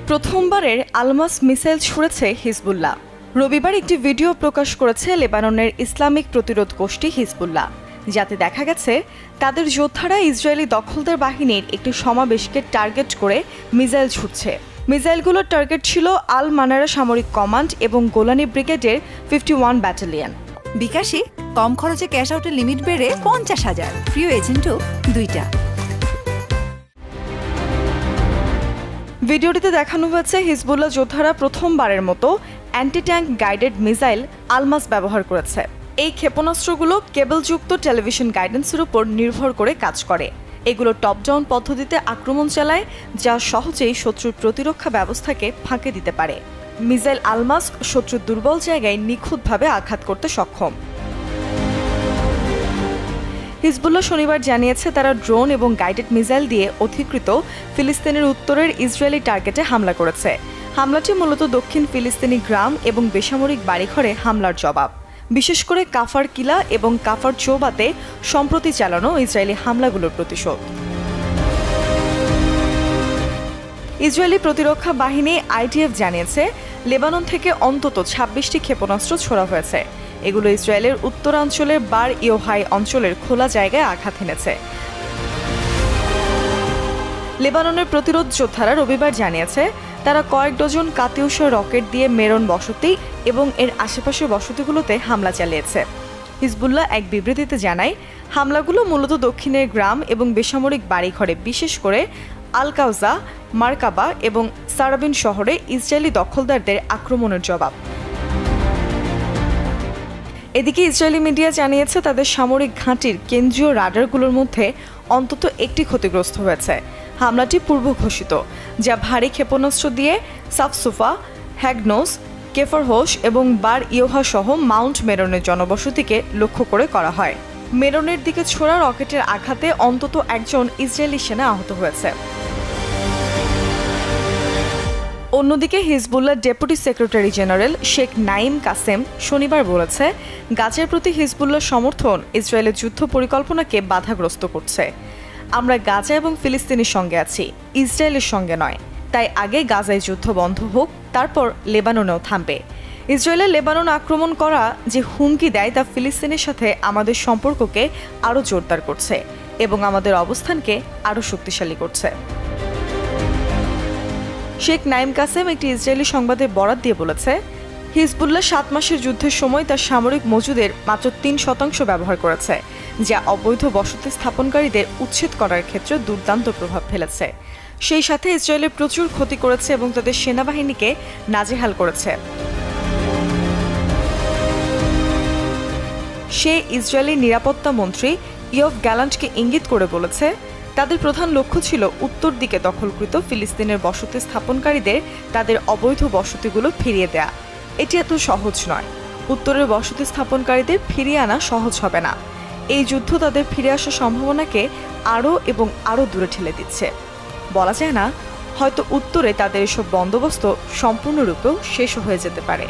প্রথমবারের Almas missile ছুড়েছে Hezbollah. রবিবার একটি ভিডিও প্রকাশ করেছে লেবাননের ইসলামিক প্রতিরোধ গোষ্ঠী হিজবুল্লাহ, যাতে দেখা গেছে তাদের যোদ্ধারা ইসরায়েলি দখলদার বাহিনীর একটি সমাবেশকে টার্গেট করে মিসাইল ছুটছে। মিসাইলগুলোর টার্গেট ছিল আল মানারা সামরিক কমান্ড এবং গোলানি ব্রিগেডের 51 ব্যাটালিয়ন। বিকাশে কম খরচে ক্যাশ আউটের লিমিট বেড়ে 50,000, প্রিয় এজেন্টও 2টা। ভিডিওটিতে দেখানো হয়েছে হিজবুল্লাহ যোদ্ধারা প্রথমবারের মতো anti tank guided missile Almas ব্যবহার করেছে। এই ক্ষেপণাস্ত্রগুলো কেবলযুক্ত টেলিভিশন গাইডেন্সের উপর নির্ভর করে কাজ করে। এগুলো টপ ডাউন পদ্ধতিতে আক্রমণ চালায়, যা সহজেই শত্রুর প্রতিরক্ষা ব্যবস্থাকে ফাঁকে দিতে পারে। মিসাইল আলমাস শত্রুর দুর্বল জায়গায় নিখুঁতভাবে আঘাত করতে সক্ষম। হিজবুল্লাহ শনিবার জানিয়েছে তারা ড্রোন এবং গাইডেড মিসাইল দিয়ে অধিকৃত ফিলিস্তিনের উত্তরের ইসরায়েলি টার্গেটে হামলা করেছে। হামলাটি মূলত দক্ষিণ ফিলিস্তিনি গ্রাম এবং বেসামরিক বাড়িঘরে হামলার জবাব, বিশেষ করে কাফার কিলা এবং কাফার চৌবাতে সম্প্রতি চালানো ইসরায়েলি হামলাগুলোর প্রতিশোধ। ইসরায়েলি প্রতিরক্ষা বাহিনী আইডিএফ জানিয়েছে লেবানন থেকে অন্তত 26টি ক্ষেপণাস্ত্র ছোড়া হয়েছে। এগুলো ইসরায়েলের উত্তরাঞ্চলের বার ইয়োহাই অঞ্চলের খোলা জায়গায় আঘাত এনেছে। লেবাননের প্রতিরোধ যোদ্ধারা রবিবার জানিয়েছে তারা কয়েক ডজন কাতিউশা রকেট দিয়ে মেরন বসতি এবং এর আশেপাশের বসতিগুলোতে হামলা চালিয়েছে। হিজবুল্লাহ এক বিবৃতিতে জানায়, হামলাগুলো মূলত দক্ষিণের গ্রাম এবং বেসামরিক বাড়িঘরে, বিশেষ করে আল কাউজা, মারকাবা এবং সারাবিন শহরে ইসরায়েলি দখলদারদের আক্রমণের জবাব। এদিকে ইসরায়েলি মিডিয়া জানিয়েছে তাদের সামরিক ঘাঁটির কেন্দ্রীয় রাডারগুলোর মধ্যে অন্তত একটি ক্ষতিগ্রস্ত হয়েছে। হামলাটি পূর্ব ঘোষিত, যা ভারী ক্ষেপণাস্ত্র দিয়ে সাফসুফা, হ্যাগনোস, কেফারহোশ এবং বার ইয়োহা সহ মাউন্ট মেরনের জনবসতিকে লক্ষ্য করে করা হয়। মেরনের দিকে ছোড়া রকেটের আঘাতে অন্তত একজন ইসরায়েলি সেনা আহত হয়েছে। অন্যদিকে Hezbollah deputy secretary general Sheikh Naim Qassem শনিবার বলেছে, গাজার প্রতি হিজবুল্লাহ সমর্থন ইসরায়েলের যুদ্ধ পরিকল্পনাকে বাধাগ্রস্ত করছে। আমরা গাজা এবং ফিলিস্তিনের সঙ্গে আছি, ইসরায়েলের সঙ্গে নয়। তাই আগে গাজায় যুদ্ধ বন্ধ হোক, তারপর লেবাননেও থামবে। ইসরায়েলের লেবানন আক্রমণ করা যে হুমকি দেয় তা ফিলিস্তিনের সাথে আমাদের সম্পর্ককে আরও জোরদার করছে এবং আমাদের অবস্থানকে আরও শক্তিশালী করছে। শেখ নাইম কাসেম একটি ইসরায়েলি সংবাদে বরাত দিয়ে বলেছে, হিজবুল্লাহ 7 মাসের যুদ্ধের সময় তার সামরিক মজুদের মাত্র 3% ব্যবহার করেছে, যা অবৈধ বসতি স্থাপনকারীদের উচ্ছেদ করার ক্ষেত্রে দুর্দান্ত প্রভাব ফেলেছে। সেই সাথে ইসরায়েলের প্রচুর ক্ষতি করেছে এবং তাদের সেনাবাহিনীকে নাজেহাল করেছে। সে ইসরায়েলি নিরাপত্তা মন্ত্রী ইয়ভ গ্যালান্টকে ইঙ্গিত করে বলেছে, তাদের প্রধান লক্ষ্য ছিল উত্তর দিকে দখলকৃত ফিলিস্তিনের বসতি স্থাপনকারীদের তাদের অবৈধ বসতিগুলো ফিরিয়ে দেয়া। এটি এত সহজ নয়। উত্তরের বসতি স্থাপনকারীদের ফিরিয়ে আনা সহজ হবে না। এই যুদ্ধ তাদের ফিরে আসার সম্ভাবনাকে আরও এবং আরও দূরে ঠেলে দিচ্ছে। বলা যায় না, হয়তো উত্তরে তাদের এসব বন্দোবস্ত সম্পূর্ণরূপেও শেষ হয়ে যেতে পারে।